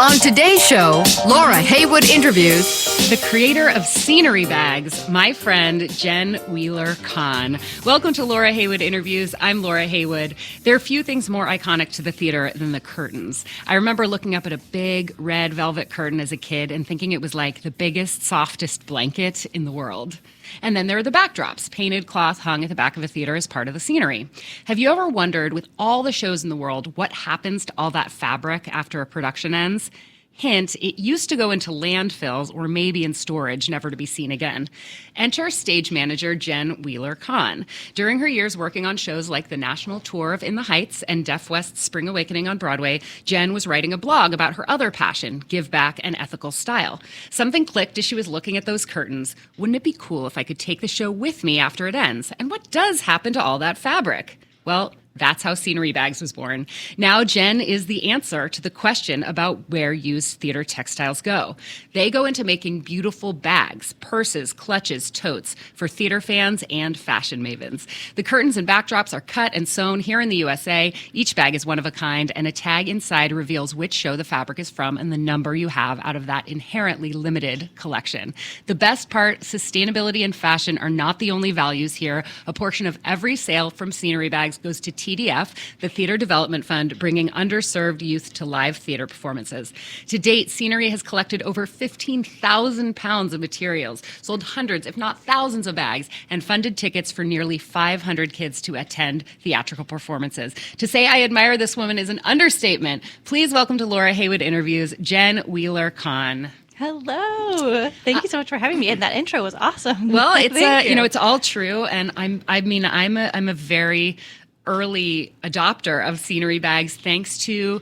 On today's show, Laura Heywood interviews the creator of scenery bags, my friend Jen Wheeler-Kahn. Welcome to Laura Heywood Interviews. I'm Laura Heywood. There are few things more iconic to the theater than the curtains. I remember looking up at a big red velvet curtain as a kid and thinking it was like the biggest, softest blanket in the world. And then there are the backdrops, painted cloth hung at the back of a theater as part of the scenery. Have you ever wondered, with all the shows in the world, what happens to all that fabric after a production ends? Hint, it used to go into landfills or maybe in storage, never to be seen again. Enter stage manager Jen Wheeler-Kahn. During her years working on shows like the National Tour of In the Heights and Deaf West's Spring Awakening on Broadway, Jen was writing a blog about her other passion, give back and ethical style. Something clicked as she was looking at those curtains. Wouldn't it be cool if I could take the show with me after it ends? And what does happen to all that fabric? Well, that's how Scenery Bags was born. Now Jen is the answer to the question about where used theater textiles go. They go into making beautiful bags, purses, clutches, totes for theater fans and fashion mavens. The curtains and backdrops are cut and sewn here in the USA. Each bag is one of a kind, and a tag inside reveals which show the fabric is from and the number you have out of that inherently limited collection. The best part, sustainability and fashion are not the only values here. A portion of every sale from Scenery Bags goes to TDF, the Theater Development Fund, bringing underserved youth to live theater performances. To date, Scenery has collected over 15,000 pounds of materials, sold hundreds, if not thousands of bags, and funded tickets for nearly 500 kids to attend theatrical performances. To say I admire this woman is an understatement. Please welcome to Laura Heywood Interviews, Jen Wheeler-Kahn. Hello. Thank you so much for having me. And that intro was awesome. Well, it's it's all true, and I'm a very early adopter of Scenery Bags thanks to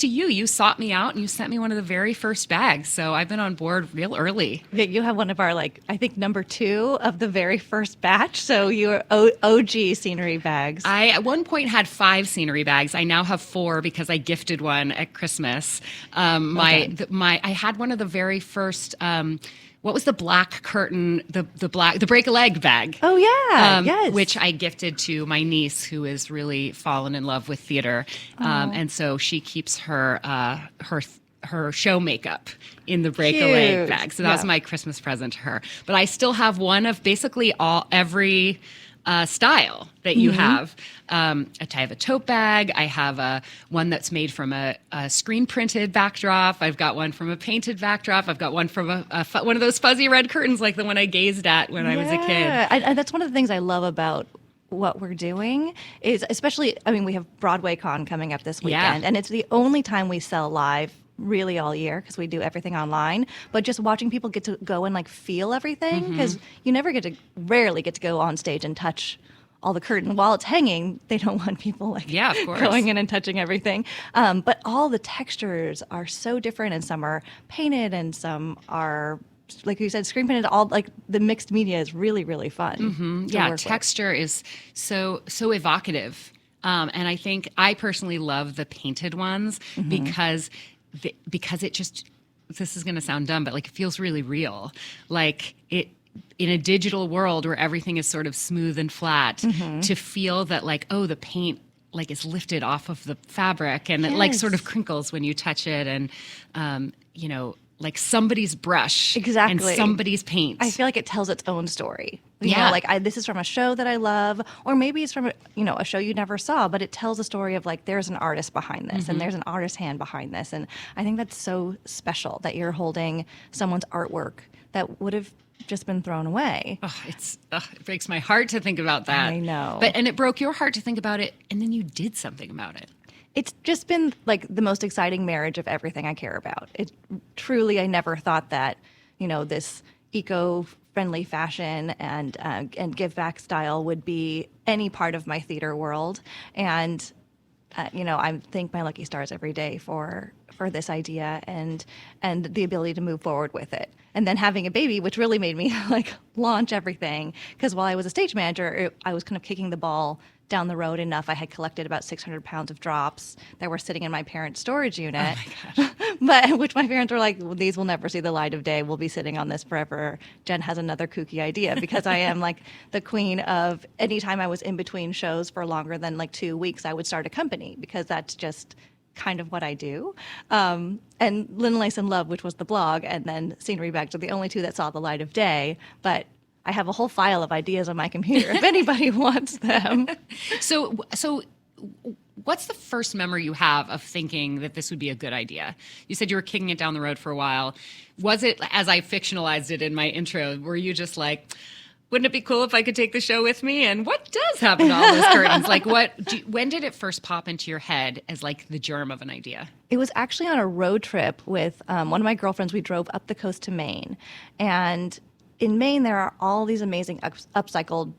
you. You sought me out and you sent me one of the very first bags. So I've been on board real early. You have one of our, I think, number 2 of the very first batch. So you're OG Scenery Bags. I, at one point, had 5 Scenery Bags. I now have 4 because I gifted one at Christmas. I had one of the very first, what was the black curtain, the break a leg bag? Oh, yeah. Yes. Which I gifted to my niece, who is really fallen in love with theater. And so she keeps her show makeup in the break a leg bag. So that was my Christmas present to her. But I still have one of basically every style that you have. I have a tote bag. I have one that's made from a screen printed backdrop. I've got one from a painted backdrop. I've got one from one of those fuzzy red curtains like the one I gazed at when I was a kid. That's one of the things I love about what we're doing is, especially, we have Broadway Con coming up this weekend, and it's the only time we sell live really all year because we do everything online, but just watching people get to go and feel everything, because you rarely get to go on stage and touch all the curtain while it's hanging. They don't want people of course, going in and touching everything. But all the textures are so different, and some are painted and some are, like you said, screen printed. All the mixed media is really, really fun. Texture is so evocative. And I think I personally love the painted ones because it just, this is going to sound dumb, but it feels really real. In a digital world where everything is sort of smooth and flat, to feel that the paint is lifted off of the fabric and it sort of crinkles when you touch it, and somebody's brush and somebody's paint. I feel like it tells its own story. This is from a show that I love, or maybe it's from a show you never saw, but it tells a story of there's an artist behind this, and there's an artist's hand behind this, and I think that's so special that you're holding someone's artwork that would have just been thrown away. It breaks my heart to think about that. I know, and it broke your heart to think about it, and then you did something about it. It's just been the most exciting marriage of everything I care about. It truly, I never thought that, this eco-friendly fashion and give back style would be any part of my theater world. And, I thank my lucky stars every day for this idea and the ability to move forward with it. And then having a baby, which really made me launch everything. Because while I was a stage manager, I was kind of kicking the ball down the road enough. I had collected about 600 pounds of drops that were sitting in my parents' storage unit. Oh my gosh. But which my parents were like, well, these will never see the light of day. We'll be sitting on this forever. Jen has another kooky idea, because I am the queen of, anytime I was in between shows for longer than 2 weeks, I would start a company, because that's just kind of what I do. And Lynn Lace and Love, which was the blog, and then Scenery Bags are the only two that saw the light of day. But I have a whole file of ideas on my computer if anybody wants them. So what's the first memory you have of thinking that this would be a good idea? You said you were kicking it down the road for a while. Was it, as I fictionalized it in my intro, were you just like, wouldn't it be cool if I could take the show with me? And what does happen to all those curtains? Like, when did it first pop into your head as like the germ of an idea? It was actually on a road trip with one of my girlfriends. We drove up the coast to Maine. And in Maine, there are all these amazing upcycled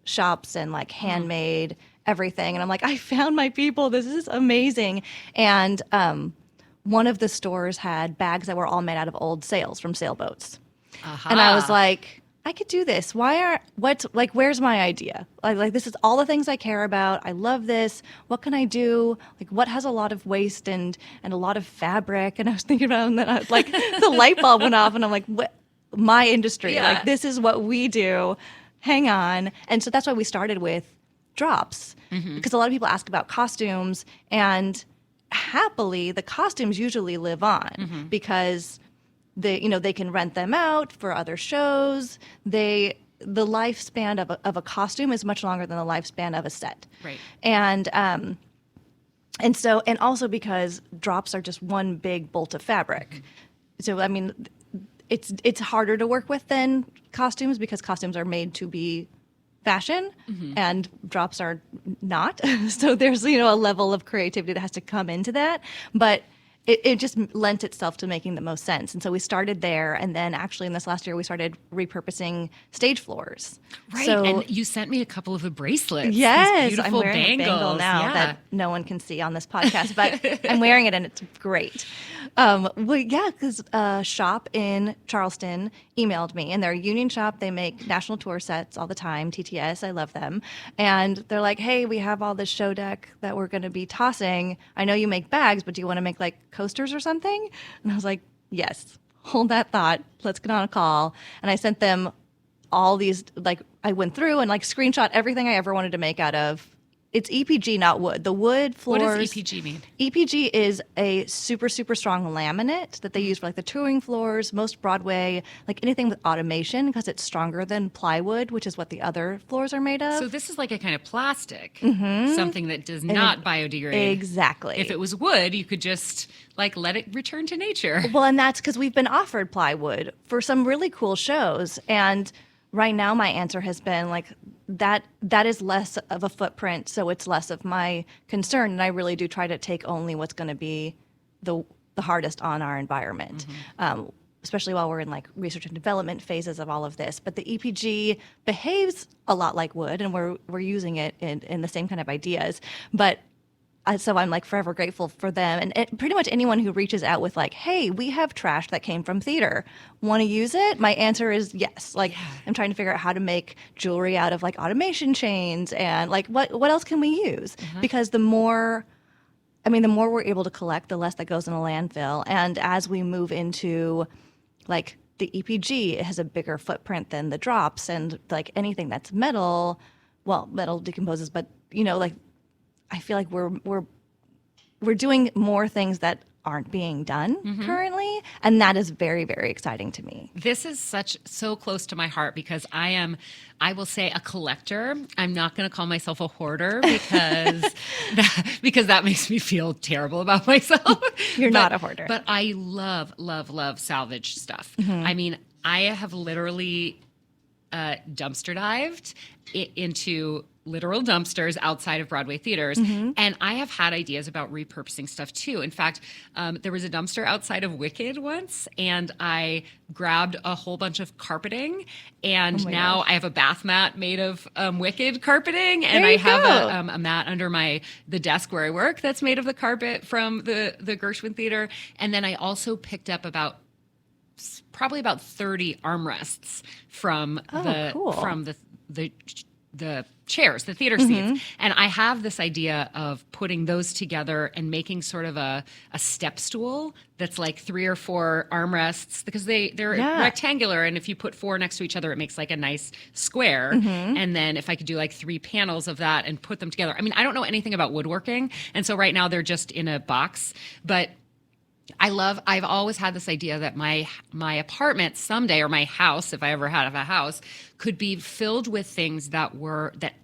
shops and like handmade everything. And I'm like, I found my people. This is amazing. And one of the stores had bags that were all made out of old sails from sailboats. Uh-huh. And I was like, I could do this. Where's my idea? Like this is all the things I care about. I love this. What can I do? Like what has a lot of waste and a lot of fabric? And I was thinking about it, and then the light bulb went off, and I'm like, what? My industry. Yeah. Like this is what we do. Hang on. And so that's why we started with drops, because a lot of people ask about costumes, and happily the costumes usually live on because they can rent them out for other shows. The lifespan of a costume is much longer than the lifespan of a set. Right. And also because drops are just one big bolt of fabric. So I mean, it's harder to work with than costumes because costumes are made to be fashion and drops are not. So there's a level of creativity that has to come into that, but it just lent itself to making the most sense. And so we started there, and then actually in this last year we started repurposing stage floors. Right, so, and you sent me a couple of the bracelets. Yes, these beautiful I'm wearing bangles. a bangle now that no one can see on this podcast, but I'm wearing it and it's great. Because a shop in Charleston emailed me, and they're a union shop. They make national tour sets all the time, TTS. I love them. And they're like, hey, we have all this show deck that we're going to be tossing. I know you make bags, but do you want to make like coasters or something? And I was like, yes, hold that thought. Let's get on a call. And I sent them all these, like I went through and like screenshot everything I ever wanted to make out of. It's EPG, not wood. The wood floors. What does EPG mean? EPG is a super, super strong laminate that they use for like the touring floors, most Broadway, like anything with automation, because it's stronger than plywood, which is what the other floors are made of. So this is like a kind of plastic, something that does not biodegrade. Exactly. If it was wood, you could just like let it return to nature. Well, and that's because we've been offered plywood for some really cool shows. And right now my answer has been like, that is less of a footprint, so it's less of my concern, and I really do try to take only what's going to be the hardest on our environment, especially while we're in like research and development phases of all of this. But the EPG behaves a lot like wood, and we're using it in the same kind of ideas. But so I'm like forever grateful for them, and pretty much anyone who reaches out with like, hey, we have trash that came from theater, want to use it? My answer is yes. Like I'm trying to figure out how to make jewelry out of like automation chains, and like what else can we use? Because the more we're able to collect, the less that goes in a landfill. And as we move into like the EPG, it has a bigger footprint than the drops, and like anything that's metal decomposes, but like I feel like we're doing more things that aren't being done currently, and that is very, very exciting to me. This is so close to my heart because I will say a collector. I'm not going to call myself a hoarder because that makes me feel terrible about myself. You're not a hoarder. But I love, love, love salvage stuff. I mean, I have literally dumpster dived into literal dumpsters outside of Broadway theaters. And I have had ideas about repurposing stuff too. In fact, there was a dumpster outside of Wicked once, and I grabbed a whole bunch of carpeting, and now I have a bath mat made of Wicked carpeting, and I have a mat under the desk where I work that's made of the carpet from the Gershwin Theater. And then I also picked up probably about 30 armrests from the the chairs, the theater seats. And I have this idea of putting those together and making sort of a step stool that's like 3 or 4 armrests, because they're rectangular. And if you put 4 next to each other, it makes like a nice square. And then if I could do like 3 panels of that and put them together. I mean, I don't know anything about woodworking. And so right now they're just in a box, but I've always had this idea that my apartment someday, or my house, if I ever had a house, could be filled with things that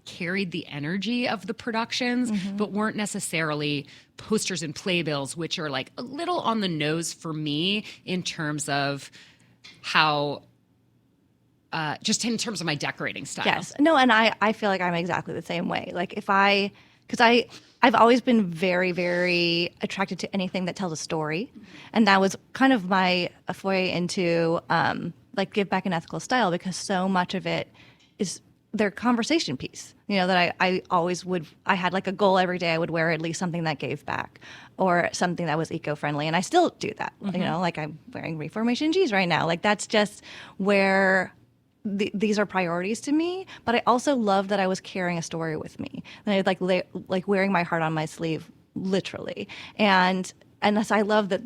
carried the energy of the productions, but weren't necessarily posters and playbills, which are like a little on the nose for me in terms of how, just in terms of my decorating style. Yes. No, and I feel like I'm exactly the same way. Like I've always been very, very attracted to anything that tells a story. And that was kind of my foray into like give back an ethical style, because so much of it is their conversation piece. You know, that I always I had like a goal every day. I would wear at least something that gave back or something that was eco-friendly. And I still do that. You know, like I'm wearing Reformation G's right now. Like that's just where these are priorities to me, but I also love that I was carrying a story with me. And I like wearing my heart on my sleeve, literally. And so I love that,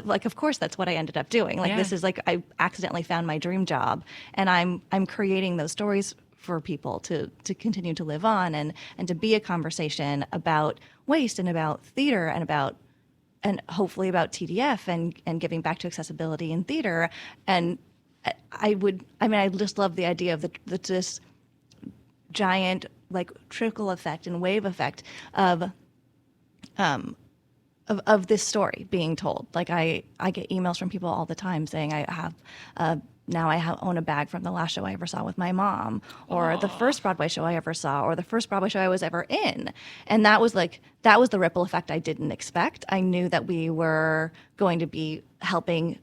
like, of course, that's what I ended up doing. Like, this is like, I accidentally found my dream job, and I'm creating those stories for people to continue to live on, and to be a conversation about waste and about theater and hopefully about TDF and giving back to accessibility in theater. And I just love the idea of this giant like trickle effect and wave effect of this story being told. Like I get emails from people all the time saying I have now I own a bag from the last show I ever saw with my mom, or the first Broadway show I ever saw, or the first Broadway show I was ever in. And that was the ripple effect I didn't expect. I knew that we were going to be helping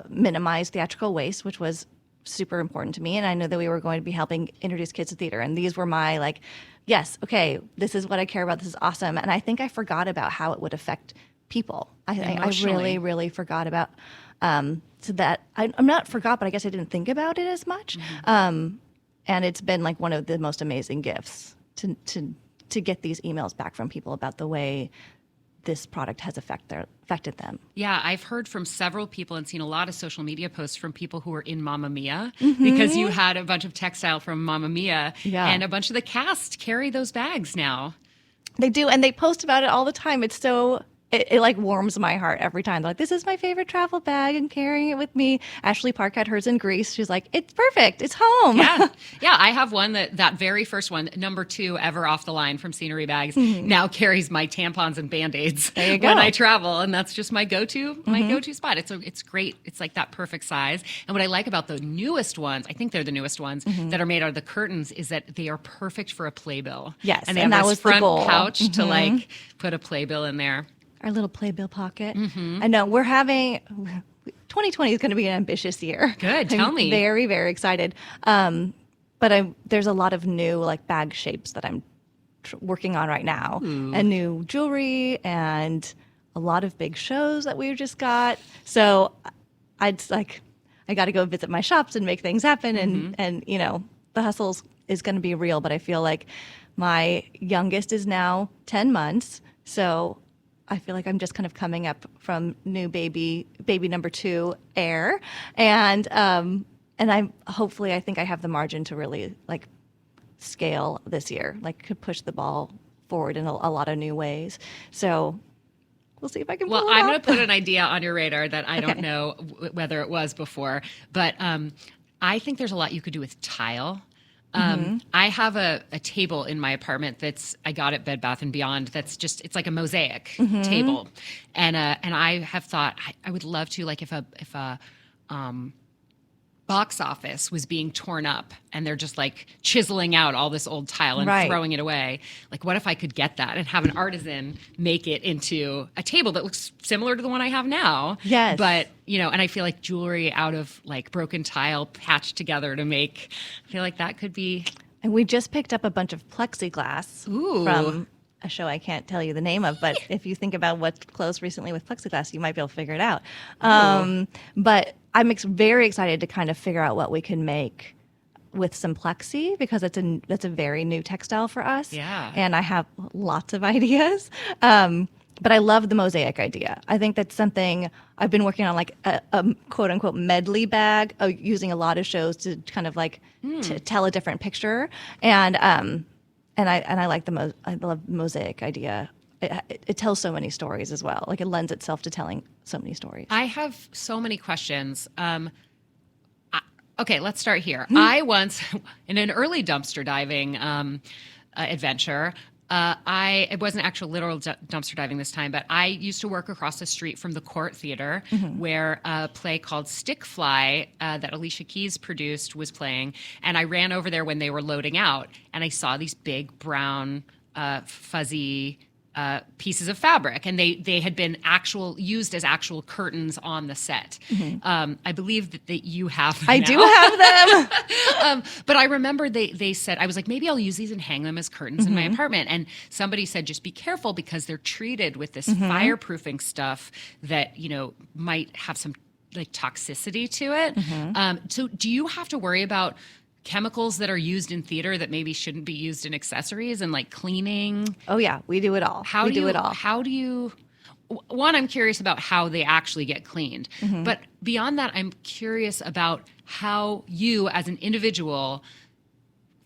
minimize theatrical waste, which was super important to me. And I know that we were going to be helping introduce kids to theater. And these were my like, yes, okay, this is what I care about. This is awesome. And I think I forgot about how it would affect people. I really, really forgot about, so that I'm not forgot, but I guess I didn't think about it as much. And it's been like one of the most amazing gifts to get these emails back from people about the way this product has affected them. Yeah, I've heard from several people and seen a lot of social media posts from people who were in Mamma Mia, because you had a bunch of textile from Mamma Mia, and a bunch of the cast carry those bags now. They do, and they post about it all the time. It's so... It like warms my heart every time. They're like, this is my favorite travel bag and carrying it with me. Ashley Park had hers in Greece. She's like, it's perfect. It's home. Yeah. I have one that very first one, number 2 ever off the line from Scenery Bags, now carries my tampons and Band-Aids when I travel. And that's just my go-to spot. It's great. It's like that perfect size. And what I like about the newest ones, I think they're the newest ones that are made out of the curtains, is that they are perfect for a playbill. Yes. And they have this front pouch to like put a playbill in there. Our little playbill pocket. I know we're having 2020 is going to be an ambitious year. Good, tell me. Very, very excited. But there's a lot of new like bag shapes that I'm working on right now, and new jewelry, and a lot of big shows that we've just got. So I got to go visit my shops and make things happen, and you know the hustle is going to be real. But I feel like my youngest is now 10 months, so I feel like I'm just kind of coming up from new baby number 2 air, and I think I have the margin to really like scale this year, like could push the ball forward in a lot of new ways. So we'll see if I can. Well, I'm going to put an idea on your radar that I don't know whether it was before, but I think there's a lot you could do with tile. I have a table in my apartment I got at Bed Bath & Beyond. It's like a mosaic table. And I have thought I would love to, like if a box office was being torn up and they're just like chiseling out all this old tile and throwing it away. Like, what if I could get that and have an artisan make it into a table that looks similar to the one I have now? Yes. But, you know, and I feel like jewelry out of like broken tile patched together I feel like that could be. And we just picked up a bunch of plexiglass from a show I can't tell you the name of, but if you think about what closed recently with plexiglass, you might be able to figure it out. But I'm very excited to kind of figure out what we can make with Simplexi because that's a very new textile for us. Yeah. And I have lots of ideas. But I love the mosaic idea. I think that's something I've been working on, like a quote unquote medley bag, using a lot of shows to kind of like to tell a different picture. And I like I love the mosaic idea. It tells so many stories as well. Like it lends itself to telling so many stories. I have so many questions. Okay, let's start here. I once, in an early dumpster diving adventure, it wasn't actual literal dumpster diving this time, but I used to work across the street from the Court Theater, where a play called Stick Fly that Alicia Keys produced was playing. And I ran over there when they were loading out, and I saw these big brown fuzzy pieces of fabric, and they had been used as actual curtains on the set. I believe that you have them I now. do have them. But I remember they said, I was like, maybe I'll use these and hang them as curtains in my apartment. And somebody said, just be careful because they're treated with this fireproofing stuff that, might have some like toxicity to it. So do you have to worry about chemicals that are used in theater that maybe shouldn't be used in accessories and like cleaning? Oh yeah, we do it all. We do it all. How do you, one, I'm curious about how they actually get cleaned. But beyond that, I'm curious about how you as an individual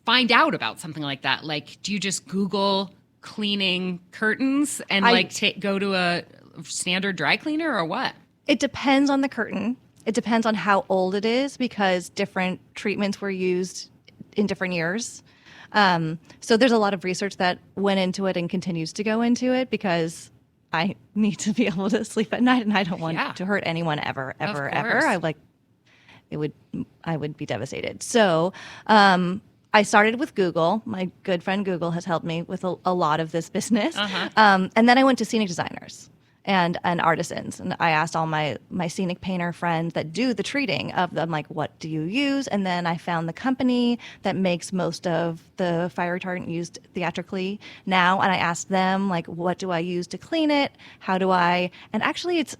find out about something like that. Like, do you just Google cleaning curtains and go to a standard dry cleaner or what? It depends on the curtain. It depends on how old it is because different treatments were used in different years. So there's a lot of research that went into it and continues to go into it because I need to be able to sleep at night and I don't want to hurt anyone ever. I would be devastated. So I started with Google. My good friend Google has helped me with a lot of this business. And then I went to scenic designers and artisans. And I asked all my scenic painter friends that do the treating of them, like, what do you use? And then I found the company that makes most of the fire retardant used theatrically now. And I asked them, like, what do I use to clean it? How do I? And actually, it's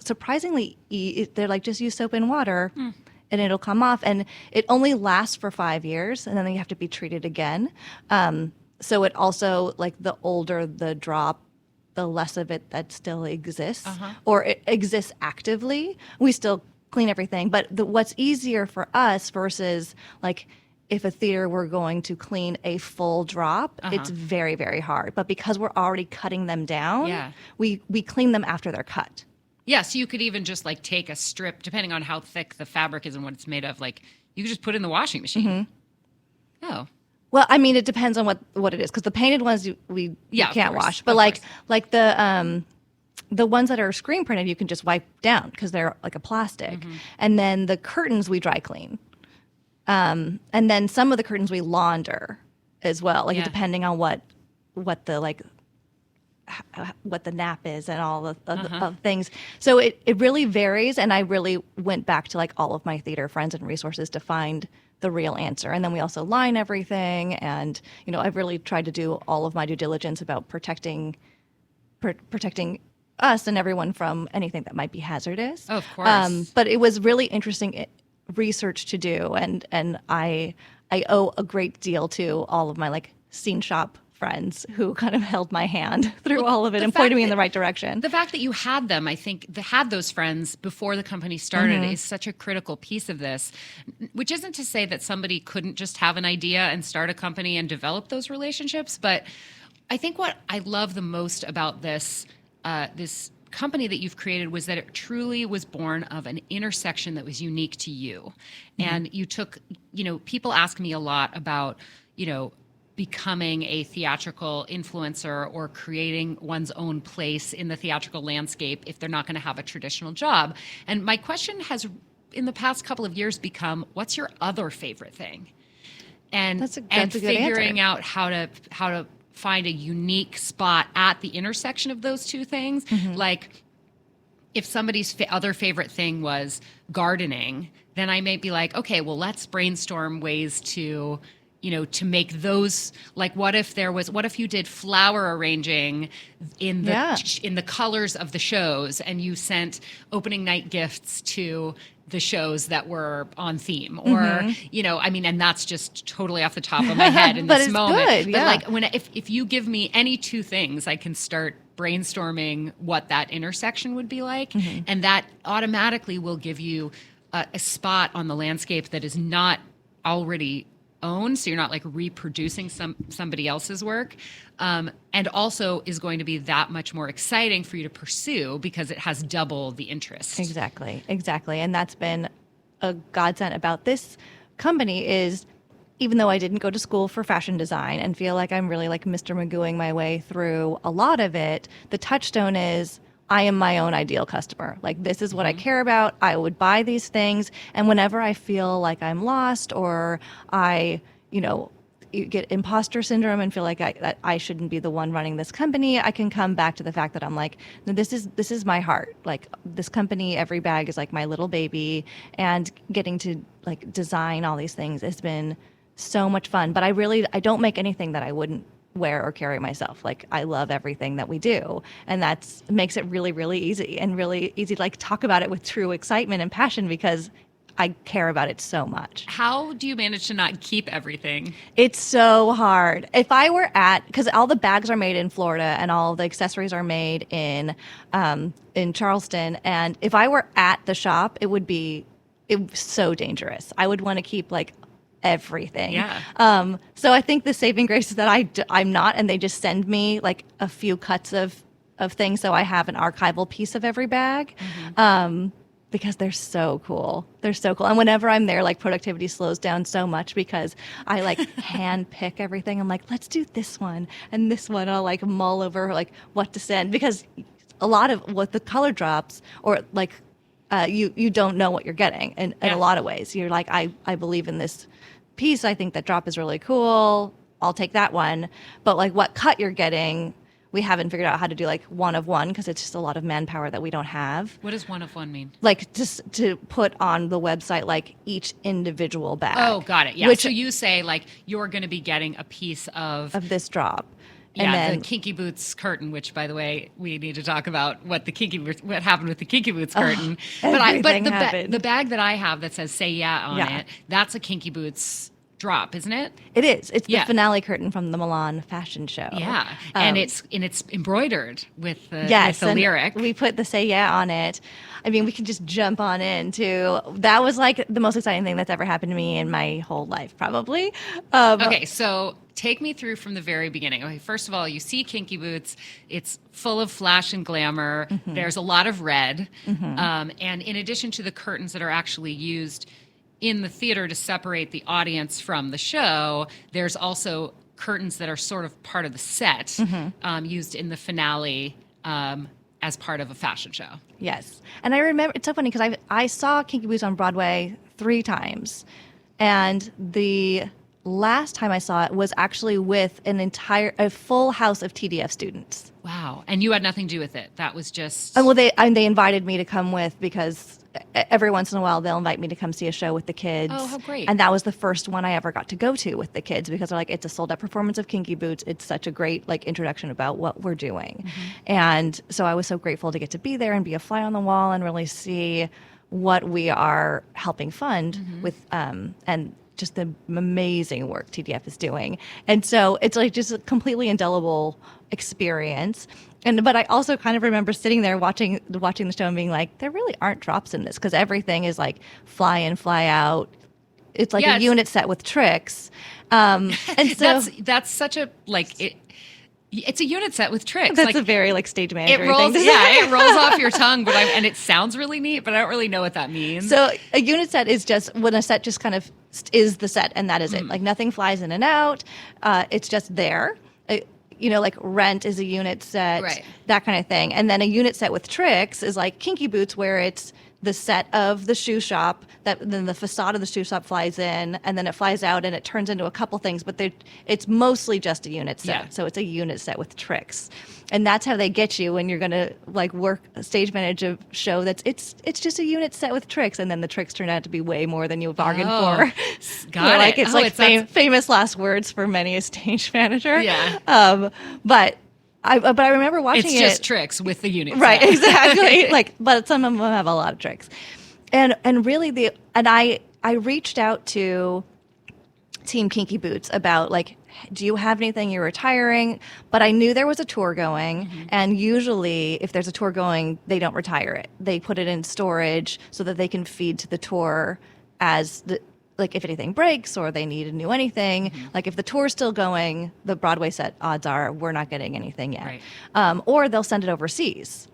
surprisingly, they're like, just use soap and water. And it'll come off. And it only lasts for 5 years. And then you have to be treated again. So it also, like, the older the drop, the less of it that still exists, or it exists actively. We still clean everything. But what's easier for us versus, like, if a theater were going to clean a full drop, it's very, very hard. But because we're already cutting them down, we clean them after they're cut. Yeah, so you could even just, like, take a strip, depending on how thick the fabric is and what it's made of, like, you could just put it in the washing machine. Oh. Well, I mean, it depends on what it is, because the painted ones you can't wash. But like the ones that are screen printed, you can just wipe down because they're like a plastic. And then the curtains we dry clean, and then some of the curtains we launder as well, like depending on what the nap is and all of things. So it really varies, and I really went back to, like, all of my theater friends and resources to find the real answer. And then we also line everything, and I've really tried to do all of my due diligence about protecting us and everyone from anything that might be hazardous. Oh, of course. But it was really interesting research to do, and I owe a great deal to all of my, like, scene shop friends who kind of held my hand through all of it and pointed me in the right direction. The fact that you had them, I think, had those friends before the company started is such a critical piece of this, which isn't to say that somebody couldn't just have an idea and start a company and develop those relationships. But I think what I love the most about this company that you've created was that it truly was born of an intersection that was unique to you. And you took, people ask me a lot about, becoming a theatrical influencer or creating one's own place in the theatrical landscape if they're not going to have a traditional job. And my question has, in the past couple of years, become, what's your other favorite thing? And that's a good figuring answer. out how to find a unique spot at the intersection of those two things. Like, if somebody's other favorite thing was gardening, then I may be like, okay, well, let's brainstorm ways to to make those, like, what if you did flower arranging in the colors of the shows, and you sent opening night gifts to the shows that were on theme, or and that's just totally off the top of my head in But this it's moment. good, yeah. But like, if you give me any two things, I can start brainstorming what that intersection would be like, and that automatically will give you a spot on the landscape that is not already owned, so you're not like reproducing somebody else's work, and also is going to be that much more exciting for you to pursue because it has double the interest. Exactly. And that's been a godsend about this company is, even though I didn't go to school for fashion design and feel like I'm really like Mr. Magooing my way through a lot of it, the touchstone is I am my own ideal customer. Like, this is what I care about. I would buy these things. And whenever I feel like I'm lost, or I, you get imposter syndrome and feel like that I shouldn't be the one running this company, I can come back to the fact that I'm like, no, this is my heart. Like, this company, every bag is like my little baby, and getting to like design all these things has been so much fun. But I don't make anything that I wouldn't wear or carry myself. Like, I love everything that we do, and that's makes it really, really easy, and really easy to like talk about it with true excitement and passion because I care about it so much. How do you manage to not keep everything? It's so hard. If I were because all the bags are made in Florida and all the accessories are made in Charleston, and if I were at the shop, it would be so dangerous. I would want to keep like everything. Yeah. So I think the saving grace is that I'm not, and they just send me like a few cuts of things, so I have an archival piece of every bag. Because they're so cool. And whenever I'm there, like, productivity slows down so much because I like hand pick everything. I'm like, let's do this one and this one. I'll like mull over like what to send, because a lot of what the color drops, or like you don't know what you're getting in a lot of ways. You're like, I believe in this piece. I think that drop is really cool. I'll take that one. But like, what cut you're getting, we haven't figured out how to do like one of one, because it's just a lot of manpower that we don't have. What does one of one mean? Like, just to put on the website like each individual bag. Oh, got it. Yeah. Which, so you say like you're going to be getting a piece of this drop. Yeah, and then the Kinky Boots curtain, which, by the way, we need to talk about what happened with the Kinky Boots curtain. But the bag that I have that says "Say Yeah" on it, that's a Kinky Boots drop, isn't it? It is. It's the finale curtain from the Milan fashion show. Yeah, and it's embroidered with the lyric. We put the "Say Yeah" on it. I mean, we can just jump on into that. Was like the most exciting thing that's ever happened to me in my whole life, probably. Okay, so take me through from the very beginning. Okay, first of all, you see Kinky Boots. It's full of flash and glamour. Mm-hmm. There's a lot of red. Mm-hmm. And in addition to the curtains that are actually used in the theater to separate the audience from the show, there's also curtains that are sort of part of the set, mm-hmm. used in the finale as part of a fashion show. Yes. And I remember, it's so funny because I saw Kinky Boots on Broadway 3 times. And the last time I saw it was actually with a full house of TDF students. Wow. And you had nothing to do with it. That was just... Well, they invited me to come with, because every once in a while they'll invite me to come see a show with the kids. Oh, how great. And that was the first one I ever got to go to with the kids, because they're like, it's a sold out performance of Kinky Boots. It's such a great like introduction about what we're doing. Mm-hmm. And so I was so grateful to get to be there and be a fly on the wall and really see what we are helping fund mm-hmm. with, and just the amazing work TDF is doing. And so it's like just a completely indelible experience. But I also kind of remember sitting there watching the show and being like, there really aren't drops in this, because everything is like fly in, fly out. It's like a unit set with tricks. And so that's such a like it's a unit set with tricks. That's like, a very like stage manager thing. Yeah, it rolls off your tongue, and it sounds really neat, but I don't really know what that means. So a unit set is just when a set just kind of is the set, and that is it. Like nothing flies in and out. It's just there. Like Rent is a unit set, right. That kind of thing. And then a unit set with tricks is like Kinky Boots, where it's the set of the shoe shop, that then the facade of the shoe shop flies in, and then it flies out, and it turns into a couple things, but it's mostly just a unit set. Yeah. So it's a unit set with tricks, and that's how they get you when you're going to like work stage manage a show that's it's just a unit set with tricks, and then the tricks turn out to be way more than you bargained for. Got Like it. it's famous last words for many a stage manager. Yeah. But I remember watching It's just tricks with the unit. Right, set. exactly. But some of them have a lot of tricks, and really I reached out to Team Kinky Boots about like, do you have anything? You're retiring, but I knew there was a tour going, and usually if there's a tour going, they don't retire it. They put it in storage so that they can feed to the tour as like if anything breaks or they need a new anything. Like if the tour's still going, the Broadway set, odds are we're not getting anything yet. Right. Or they'll send it overseas.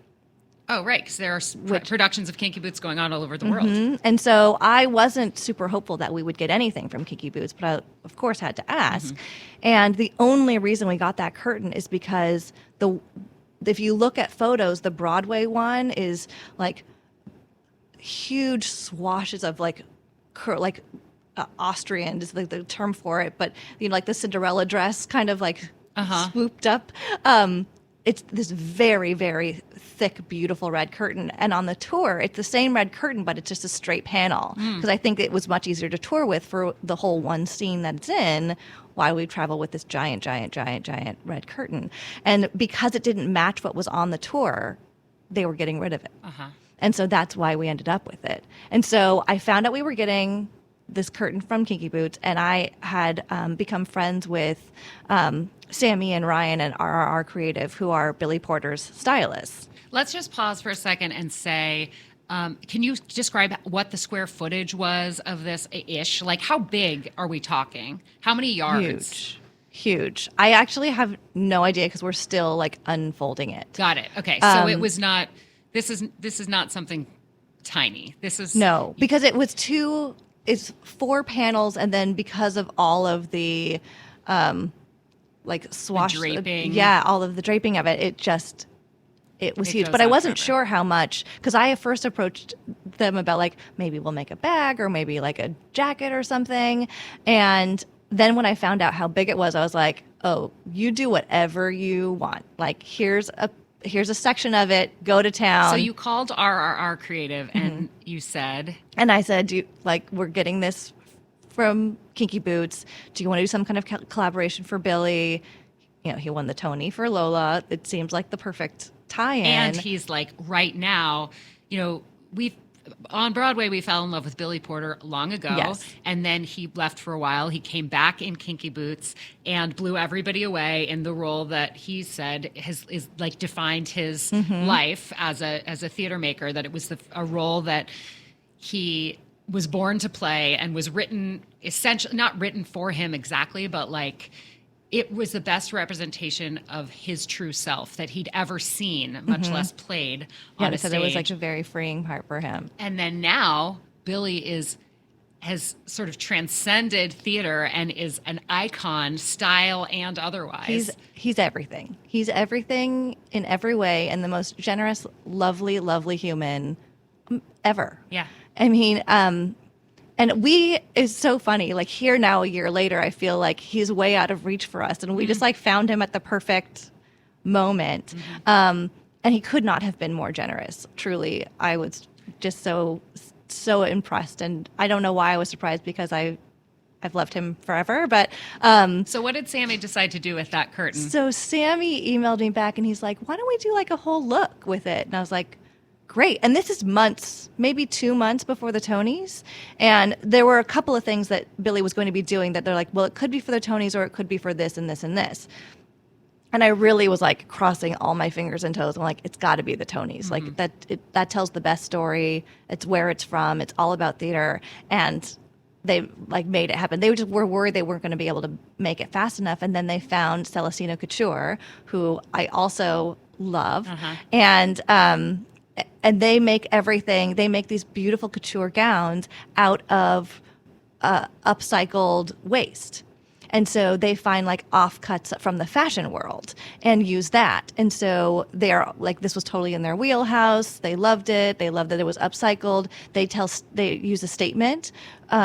Oh, right, because there are productions of Kinky Boots going on all over the world. And so I wasn't super hopeful that we would get anything from Kinky Boots, but I, of course, had to ask. And the only reason we got that curtain is because if you look at photos, the Broadway one is like huge swashes of like Austrian is like the term for it, but like the Cinderella dress kind of like swooped up. It's this very, very thick, beautiful red curtain. And on the tour, it's the same red curtain, but it's just a straight panel. Because I think it was much easier to tour with for the whole one scene that it's in, why we travel with this giant, giant, giant, giant red curtain. And because it didn't match what was on the tour, they were getting rid of it. And so that's why we ended up with it. And so I found out we were getting this curtain from Kinky Boots, and I had become friends with Sammy and Ryan and RRR Creative, who are Billy Porter's stylists. Let's just pause for a second and say, can you describe what the square footage was of this ish? Like, how big are we talking? How many yards? Huge. I actually have no idea because we're still like unfolding it. Got it. Okay, so it was not. This is not something tiny. This is no, because it was it's 4 panels, and then because of all of the like swash draping. all of the draping of it, it was huge. goes But I on wasn't forever. sure how much, because I first approached them about like maybe we'll make a bag or maybe like a jacket or something, and then when I found out how big it was, I was like, oh, you do whatever you want. Like here's a section of it, go to town. So you called RRR Creative and you said, and I said, we're getting this from Kinky Boots. Do you want to do some kind of collaboration for Billy? You know, he won the Tony for Lola. It seems like the perfect tie-in. and he's like, right now, on Broadway, we fell in love with Billy Porter long ago. Yes. And then he left for a while. He came back in Kinky Boots and blew everybody away in the role that he said is like defined his life as a theater maker, that it was a role that he was born to play and was written, essentially, not written for him exactly, but like it was the best representation of his true self that he'd ever seen, much less played on a so stage. it was like a very freeing part for him. And then now Billy has sort of transcended theater and is an icon, style and otherwise. He's everything. He's everything in every way, and the most generous, lovely, lovely human ever. Yeah. I mean, and it's so funny. Like here now, a year later, I feel like he's way out of reach for us, and we just like found him at the perfect moment. And he could not have been more generous. Truly, I was just so impressed, and I don't know why I was surprised because I've loved him forever. But So what did Sammy decide to do with that curtain? so Sammy emailed me back, and he's like, "Why don't we do like a whole look with it?" And I was like, great. And this is months, maybe 2 months before the Tonys. And there were a couple of things that Billy was going to be doing that they're like, well, it could be for the Tonys or it could be for this and this and this. And I really was like crossing all my fingers and toes. I'm like, it's got to be the Tonys. Like that tells the best story. It's where it's from. It's all about theater. And they like made it happen. They were worried they weren't going to be able to make it fast enough. And then they found Celestino Couture, who I also love. And they make everything. They make these beautiful couture gowns out of upcycled waste. And so they find like offcuts from the fashion world and use that. And so they're like, this was totally in their wheelhouse. They loved it. They loved that it was upcycled. They use a statement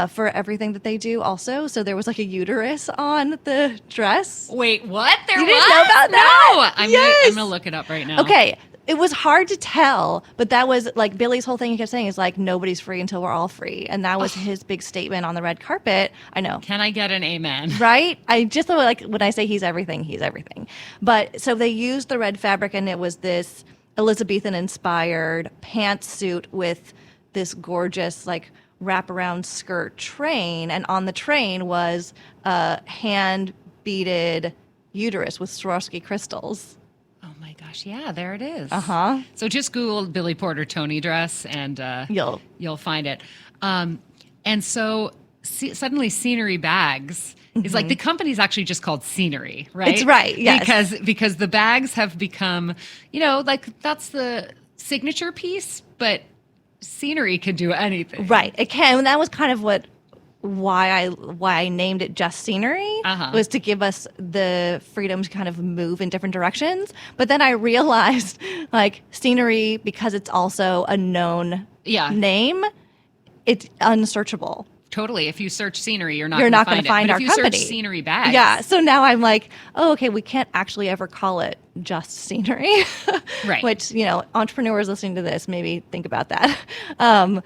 for everything that they do also. So there was like a uterus on the dress. Wait, what? There You was? didn't know about that? No. I'm Yes. gonna look it up right now. Okay. It was hard to tell, but that was like Billy's whole thing he kept saying is like, nobody's free until we're all free. And that was his big statement on the red carpet. I know. Can I get an amen? Right? I just thought like when I say he's everything, he's everything. But so they used the red fabric and it was this Elizabethan inspired pantsuit with this gorgeous like wraparound skirt train. And on the train was a hand beaded uterus with Swarovski crystals. Oh my gosh, yeah, there it is. Uh-huh. So just Google Billy Porter Tony dress and you'll find it. And so suddenly Scenery Bags is like the company's actually just called Scenery, right? It's right, yes. Because the bags have become, like that's the signature piece, but Scenery can do anything. Right. It can. And that was kind of why I named it just Scenery was to give us the freedom to kind of move in different directions. But then I realized like Scenery, because it's also a known name, it's unsearchable. Totally. If you search Scenery, you're not going to find it. But our if you company. search Scenery Bags. Yeah. So now I'm like, oh, okay, we can't actually ever call it just Scenery. Right. Which, entrepreneurs listening to this, maybe think about that.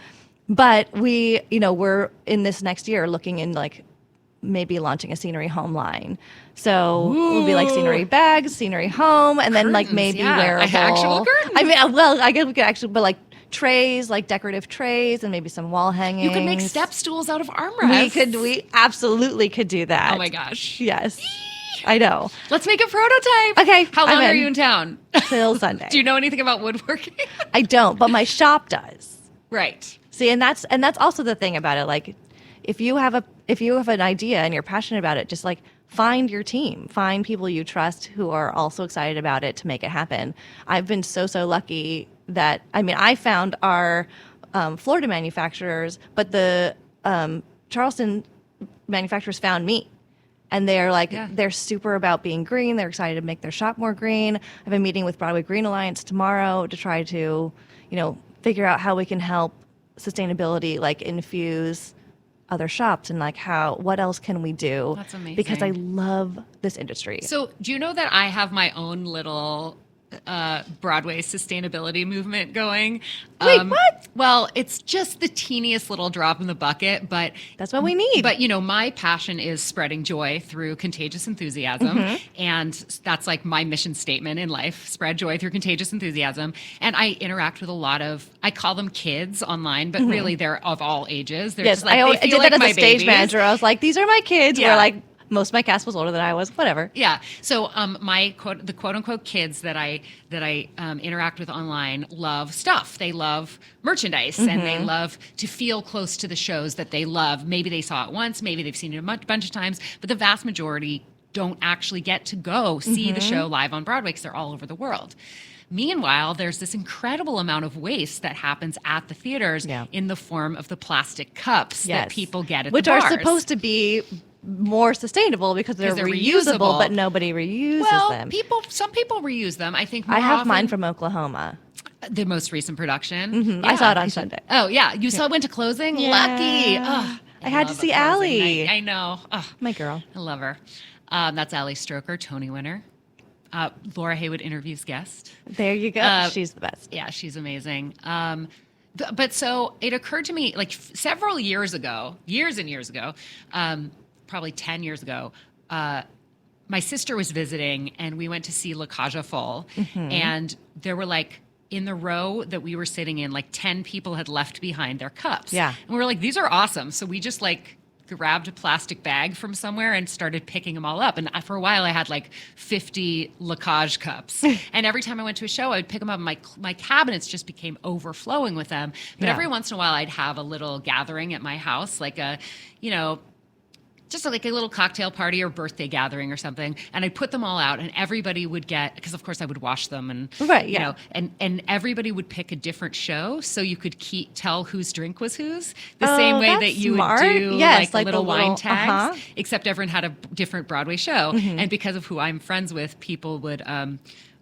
But we, we're in this next year looking in like maybe launching a Scenery home line. So it'll be like Scenery Bags, Scenery home, and then like Curtains, maybe yeah. wearable. Actual curtains. I mean, well, I guess we could actually, but like trays, like decorative trays, and maybe some wall hangings. You could make step stools out of armrests. We absolutely could do that. Oh my gosh. Yes. I know. Let's make a prototype. Okay, How long I'm are in. you in town? Till Sunday. Do you know anything about woodworking? I don't, but my shop does. Right. See, and that's also the thing about it. Like, if you have an idea and you're passionate about it, just like find your team, find people you trust who are also excited about it to make it happen. I've been so lucky that I found our Florida manufacturers, but the Charleston manufacturers found me. And they're like, they're super about being green. They're excited to make their shop more green. I have a meeting with Broadway Green Alliance tomorrow to try to, figure out how we can help sustainability, like infuse other shops and like what else can we do? That's amazing. Because I love this industry. So do you know that I have my own little Broadway sustainability movement going? Wait, what? Well, it's just the teeniest little drop in the bucket, but that's what we need. But my passion is spreading joy through contagious enthusiasm, and that's like my mission statement in life: spread joy through contagious enthusiasm. And I interact with a lot of, I call them kids online, but really they're of all ages. They're just like, I they feel did like that as my a stage babies. manager. I was like, these are my kids. Yeah. Where like most of my cast was older than I was. Whatever. Yeah. So the quote unquote kids that I interact with online love stuff. They love merchandise and they love to feel close to the shows that they love. Maybe they saw it once, maybe they've seen it a bunch of times, but the vast majority don't actually get to go see the show live on Broadway because they're all over the world. Meanwhile, there's this incredible amount of waste that happens at the theaters in the form of the plastic cups that people get at which the bars. are supposed to be more sustainable because they're reusable, but nobody reuses them. Some people reuse them. I think more I have often, mine from Oklahoma. the most recent production. I saw it on Sunday. Oh yeah, you saw it went to closing. Yeah. Lucky. Oh, I had to love see a closing Allie. night. I know. Oh, My girl. I love her. That's Allie Stroker, Tony winner. Laura Heywood interviews guest. There you go. She's the best. Yeah, she's amazing. But so it occurred to me like several years ago, years and years ago, probably 10 years ago, my sister was visiting and we went to see La Cage aux Folles. And there were like, in the row that we were sitting in, like 10 people had left behind their cups. Yeah. And we were like, these are awesome. So we just like grabbed a plastic bag from somewhere and started picking them all up. And for a while I had like 50 La Cage cups. And every time I went to a show, I would pick them up and my cabinets just became overflowing with them. But every once in a while I'd have a little gathering at my house, like a, just like a little cocktail party or birthday gathering or something, and I'd put them all out, and everybody would get, because of course I would wash them, and Right, you yeah. know, and everybody would pick a different show, so you could tell whose drink was whose, the same way that's that you smart. would do Yes, like little the wine little- tags, except everyone had a different Broadway show, Mm-hmm. and because of who I'm friends with, people would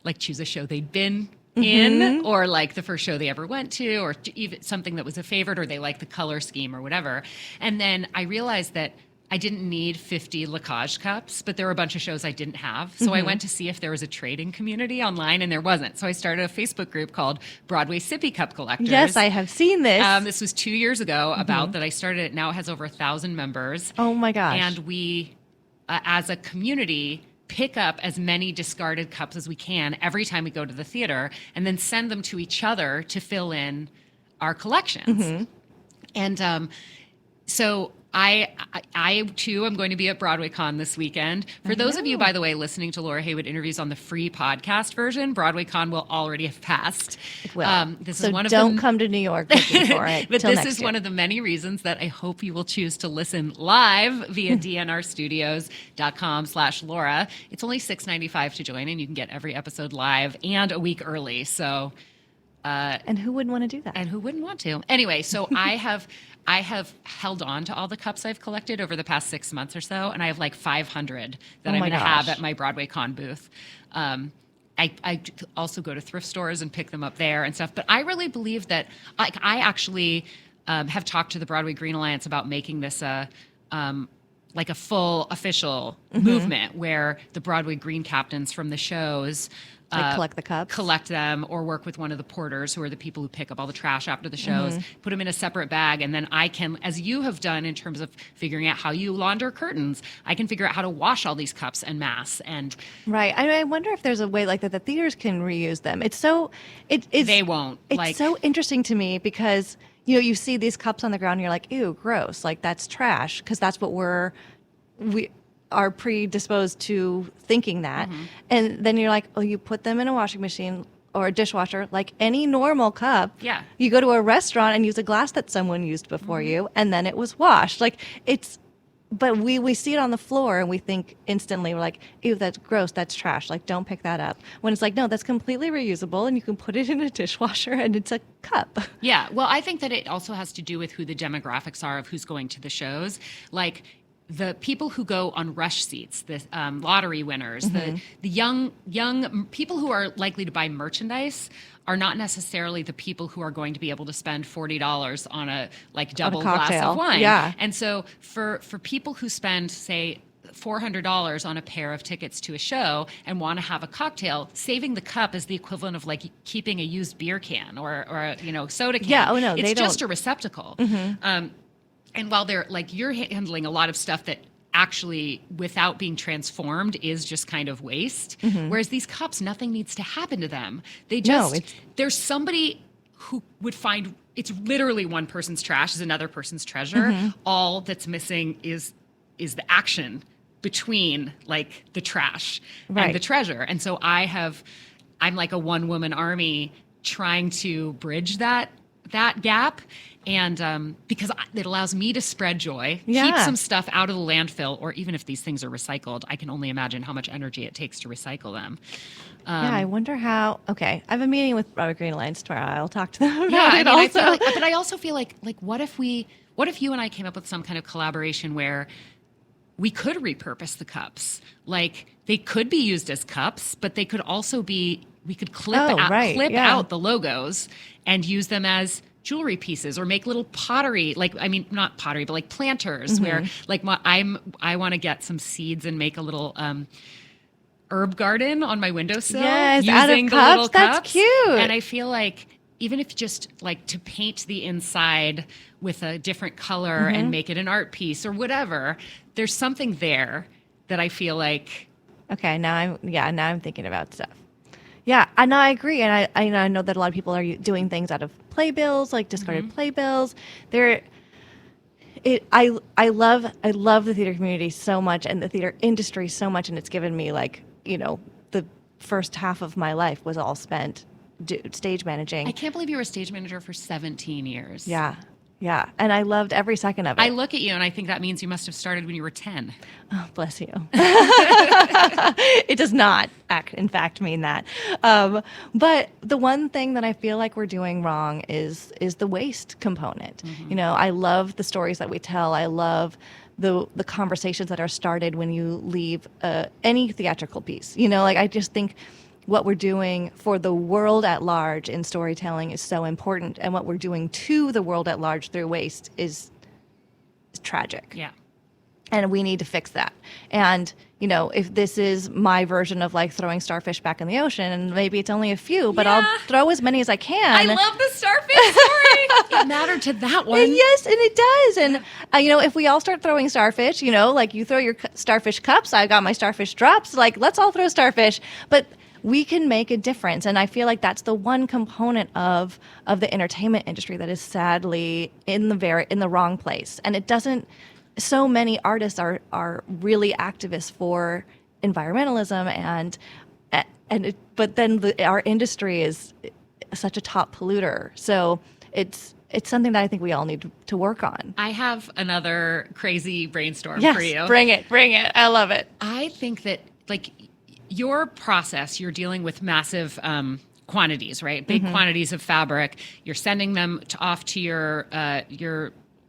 like choose a show they'd been in, or like the first show they ever went to, or even something that was a favorite, or they liked the color scheme or whatever. And then I realized that I didn't need 50 Lacage cups, but there were a bunch of shows I didn't have. So I went to see if there was a trading community online, and there wasn't. So I started a Facebook group called Broadway Sippy Cup Collectors. Yes, I have seen this. This was 2 years ago about that I started it. Now it has over 1,000 members. Oh my gosh. And we, as a community, pick up as many discarded cups as we can every time we go to the theater, and then send them to each other to fill in our collections. And so I too am going to be at Broadway Con this weekend. For those of you, by the way, listening to Laura Heywood interviews on the free podcast version, Broadway Con will already have passed. Well, This so is one of don't the, come to New York looking for it. but till this next is year. one of the many reasons that I hope you will choose to listen live via dnrstudios.com/Laura. It's only $6.95 to join, and you can get every episode live and a week early. So, And who wouldn't want to do that? and who wouldn't want to? Anyway, so I have held on to all the cups I've collected over the past 6 months or so, and I have like 500 that Oh I'm my going to have gosh. at my Broadway Con booth. I also go to thrift stores and pick them up there and stuff. But I really believe that, like, I actually have talked to the Broadway Green Alliance about making this like a full official movement where the Broadway Green captains from the shows collect the cups? collect them, or work with one of the porters, who are the people who pick up all the trash after the shows, put them in a separate bag, and then I can, as you have done in terms of figuring out how you launder curtains, I can figure out how to wash all these cups en masse. And Right. I wonder if there's a way like that the theaters can reuse them. It's so it's they won't. It's Like, so interesting to me because you see these cups on the ground and you're like, ew, gross. Like that's trash, because that's what we are predisposed to thinking that. And then you're like, oh, you put them in a washing machine or a dishwasher like any normal cup. Yeah. You go to a restaurant and use a glass that someone used before you, and then it was washed. Like it's but we see it on the floor and we think instantly, we're like, ew, that's gross, that's trash. Like, don't pick that up. When it's like, no, that's completely reusable, and you can put it in a dishwasher and it's a cup. yeah. Well, I think that it also has to do with who the demographics are of who's going to the shows. Like, the people who go on rush seats, the lottery winners, the young people who are likely to buy merchandise are not necessarily the people who are going to be able to spend $40 on a like double glass cocktail. of wine. Yeah. And so for people who spend, say, $400 on a pair of tickets to a show and want to have a cocktail, saving the cup is the equivalent of like keeping a used beer can or a soda can. Yeah, oh no, it's they just don't. a receptacle. And while they're like, you're handling a lot of stuff that actually, without being transformed, is just kind of waste. Whereas these cups, nothing needs to happen to them. They just, there's somebody who would find, it's literally one person's trash is another person's treasure. All that's missing is the action between like the trash and the treasure. And so I'm like a one-woman army trying to bridge that gap. And because it allows me to spread joy, keep some stuff out of the landfill, or even if these things are recycled, I can only imagine how much energy it takes to recycle them. Yeah, I wonder how. Okay, I have a meeting with Broadway Green Alliance tomorrow. I'll talk to them about Yeah, it. I feel like, but I also feel like what if you and I came up with some kind of collaboration where we could repurpose the cups? Like, they could be used as cups, but they could also be, we could clip out the logos and use them as jewelry pieces, or make little pottery, not pottery, but like planters, where like I want to get some seeds and make a little herb garden on my windowsill Yes, out of using the cups? little That's cups. cute. And I feel like even if just like to paint the inside with a different color and make it an art piece or whatever, there's something there that I feel like. Okay, now I'm thinking about stuff. Yeah, and I agree, and I know that a lot of people are doing things out of playbills, like discarded playbills. I love the theater community so much, and the theater industry so much, and it's given me like the first half of my life was all spent stage managing. I can't believe you were a stage manager for 17 years. Yeah. Yeah. And I loved every second of it. I look at you and I think that means you must have started when you were 10. Oh, bless you. It does not, in fact, mean that. But the one thing that I feel like we're doing wrong is the waste component. I love the stories that we tell. I love the conversations that are started when you leave any theatrical piece. I just think what we're doing for the world at large in storytelling is so important, and what we're doing to the world at large through waste is tragic. Yeah. And we need to fix that. And, if this is my version of like throwing starfish back in the ocean, and maybe it's only a few, but I'll throw as many as I can. I love the starfish story. It mattered to that one. Yes, and it does. And, if we all start throwing starfish, like you throw your starfish cups, I got my starfish drops, like let's all throw starfish. But we can make a difference. And I feel like that's the one component of the entertainment industry that is sadly in the wrong place. And it doesn't, so many artists are really activists for environmentalism but then our industry is such a top polluter. So it's something that I think we all need to work on. I have another crazy brainstorm Yes, for you. Bring it. I love it. I think that your process, you're dealing with massive quantities, right? Big quantities of fabric. You're sending them off to your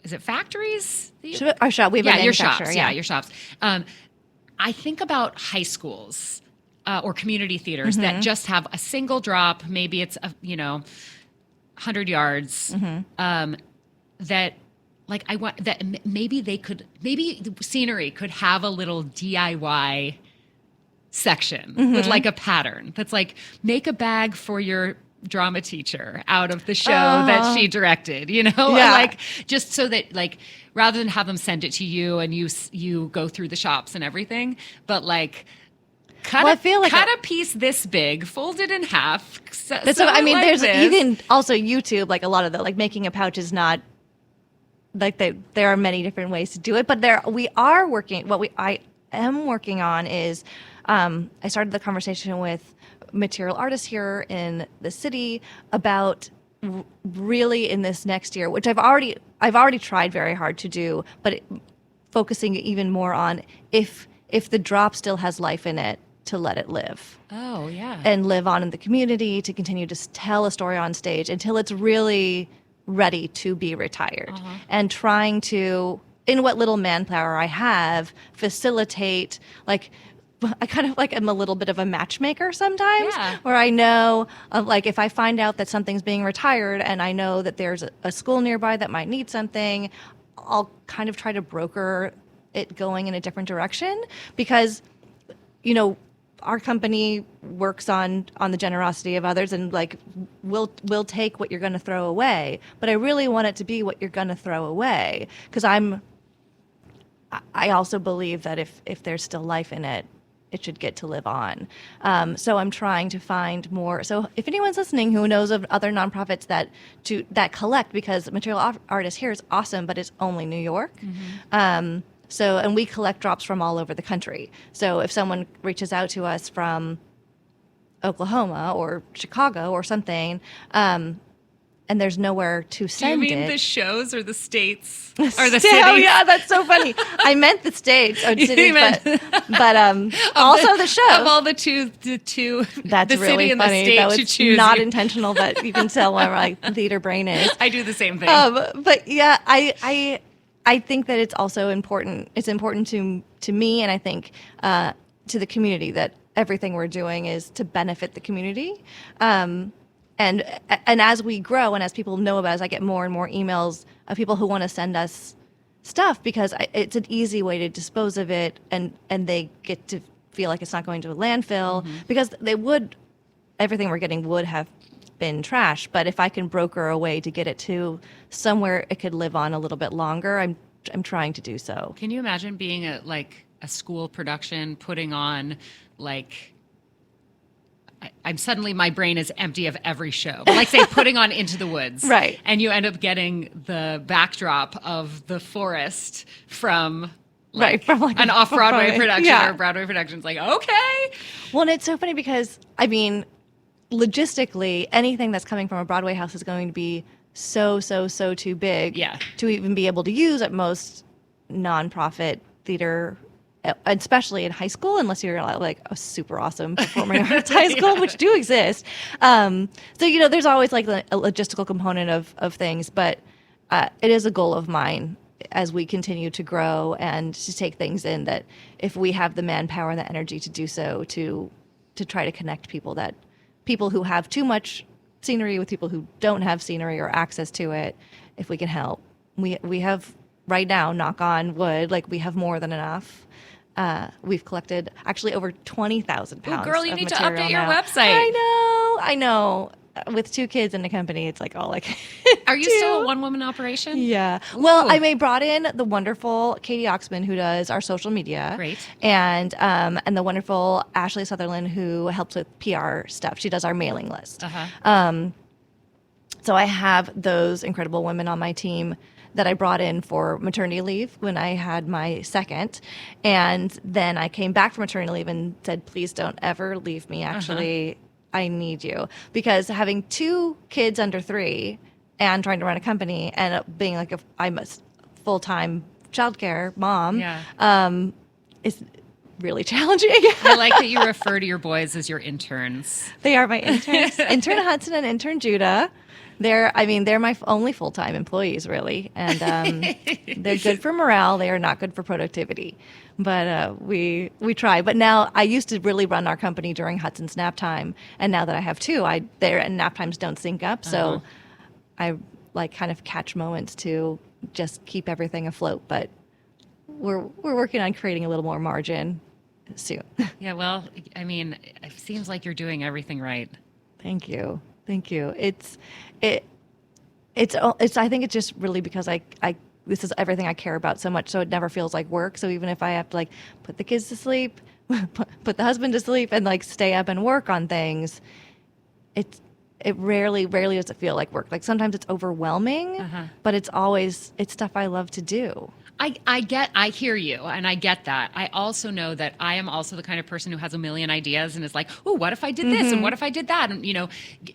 is it factories? Our shop. We have a your shops. manufacturer. Yeah, your shops. I think about high schools or community theaters that just have a single drop. Maybe it's 100 yards. That I want that maybe the scenery could have a little DIY section with like a pattern that's like, make a bag for your drama teacher out of the show that she directed, like just so that rather than have them send it to you and you go through the shops and everything, but cut a piece this big, fold it in half. You can also YouTube a lot of the making a pouch is not there are many different ways to do it, but I am working on is I started the conversation with material artists here in the city about really in this next year, which I've already tried very hard to do, but focusing even more on if the drop still has life in it, to let it live. Oh, yeah. And live on in the community, to continue to tell a story on stage until it's really ready to be retired. And trying to, in what little manpower I have, facilitate I kind of am a little bit of a matchmaker sometimes, where I know if I find out that something's being retired and I know that there's a school nearby that might need something, I'll kind of try to broker it going in a different direction, because, our company works on the generosity of others, and we'll take what you're going to throw away, but I really want it to be what you're going to throw away, because I also believe that if there's still life in it, it should get to live on. So I'm trying to find more. So if anyone's listening who knows of other nonprofits that collect, because material artists here is awesome, but it's only New York. And we collect drops from all over the country. So if someone reaches out to us from Oklahoma or Chicago or something, and there's nowhere to send it. Do you mean the shows or the states or the cities? Oh yeah, that's so funny. I meant the states or cities, but also the shows. Of all the two, that's the really city and funny. the state That was to choose. Not intentional, but you can tell where my theater brain is. I do the same thing. But yeah, I think that it's also important. It's important to me, and I think to the community, that everything we're doing is to benefit the community. And as we grow and as people know about us, I get more and more emails of people who want to send us stuff, because it's an easy way to dispose of it, and they get to feel like it's not going to a landfill, because everything we're getting would have been trash. But if I can broker a way to get it to somewhere it could live on a little bit longer, I'm trying to do so. Can you imagine being a school production, putting on I'm suddenly, my brain is empty of every show. But say putting on Into the Woods. Right. And you end up getting the backdrop of the forest from from an off-Broadway production or Broadway production. It's okay. Well, and it's so funny because, logistically, anything that's coming from a Broadway house is going to be so too big to even be able to use at most nonprofit theater, especially in high school, unless you're like a super awesome performing arts high school, which do exist. So, there's always like a logistical component of things, but it is a goal of mine as we continue to grow and to take things in, that if we have the manpower and the energy to do so, to try to connect people who have too much scenery with people who don't have scenery or access to it, if we can help. We have right now, knock on wood, like we have more than enough. We've collected actually over 20,000 pounds. Oh, girl, you need to material update your now. website. I know. With 2 kids in the company, it's like all like. Are you still a one-woman operation? Yeah. Well, I brought in the wonderful Katie Oxman, who does our social media. Great. And the wonderful Ashley Sutherland, who helps with PR stuff. She does our mailing list. So I have those incredible women on my team that I brought in for maternity leave when I had my second. And then I came back from maternity leave and said, please don't ever leave me. Actually, I need you. Because having 2 kids under 3 and trying to run a company and being like I'm a full-time childcare mom is really challenging. I like that you refer to your boys as your interns. They are my interns. Intern Hudson and intern Judah. They're my only full-time employees, really. And they're good for morale. They are not good for productivity. But we try. But now, I used to really run our company during Hudson's nap time. And now that I have 2, their nap times don't sync up. So I kind of catch moments to just keep everything afloat. But we're working on creating a little more margin soon. Yeah, well, it seems like you're doing everything right. Thank you. I think it's just really because this is everything I care about so much, so it never feels like work. So even if I have to put the kids to sleep, put the husband to sleep, and stay up and work on things, it rarely does it feel like work. Sometimes it's overwhelming, but it's stuff I love to do. I hear you, and I get that. I also know that I am also the kind of person who has a million ideas and is like, oh, what if I did this? And what if I did that? And,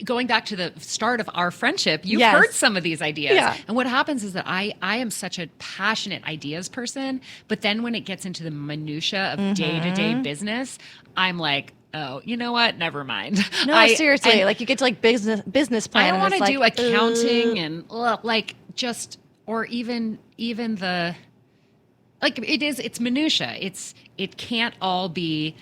going back to the start of our friendship, you've heard some of these ideas. Yeah. And what happens is that I am such a passionate ideas person, but then when it gets into the minutia of day-to-day business, I'm like, oh, you know what? Never mind. No, seriously. You get to business plan. I don't want to do accounting and or even the... it's minutia. It can't all be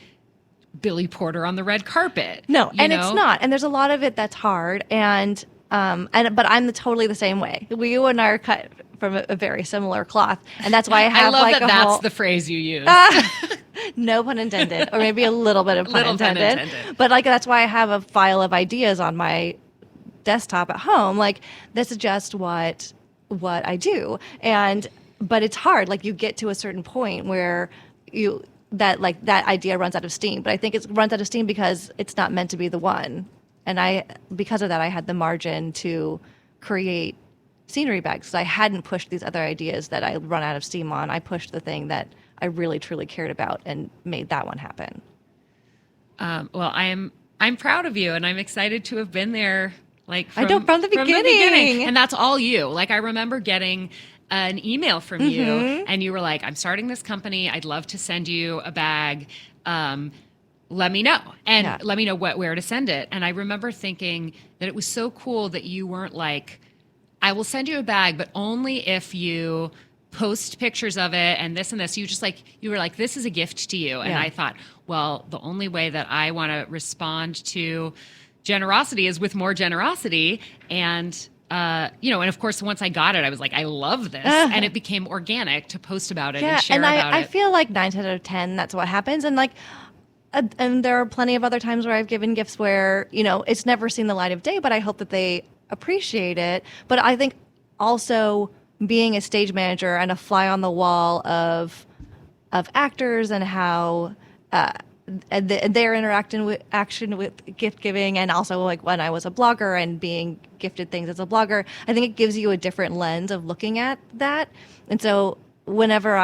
Billy Porter on the red carpet. No, it's not. And there's a lot of it that's hard. But I'm totally the same way. You and I are cut from a very similar cloth, and that's why I have I love that's the phrase you use. No pun intended, or maybe a little bit of pun intended. But that's why I have a file of ideas on my desktop at home. This is just what I do, but it's hard. You get to a certain point where that idea runs out of steam. But I think it runs out of steam because it's not meant to be the one. And because of that, I had the margin to create scenery bags. Because I hadn't pushed these other ideas that I run out of steam on. I pushed the thing that I really truly cared about and made that one happen. Well, I'm proud of you, and I'm excited to have been there. From the beginning. And that's all you. I remember getting an email from you, and you were like, I'm starting this company. I'd love to send you a bag. Let me know. And let me know where to send it. And I remember thinking that it was so cool that you weren't like, I will send you a bag, but only if you post pictures of it and this and this. You were like, this is a gift to you. And I thought, well, the only way that I want to respond to generosity is with more generosity. And and of course, once I got it, I was like, I love this. And it became organic to post about it and share about it. I feel like 9 out of 10, that's what happens. And and there are plenty of other times where I've given gifts where, it's never seen the light of day, but I hope that they appreciate it. But I think also being a stage manager and a fly on the wall of actors and how their interaction with gift giving, and also when I was a blogger and being gifted things as a blogger, I think it gives you a different lens of looking at that. And so whenever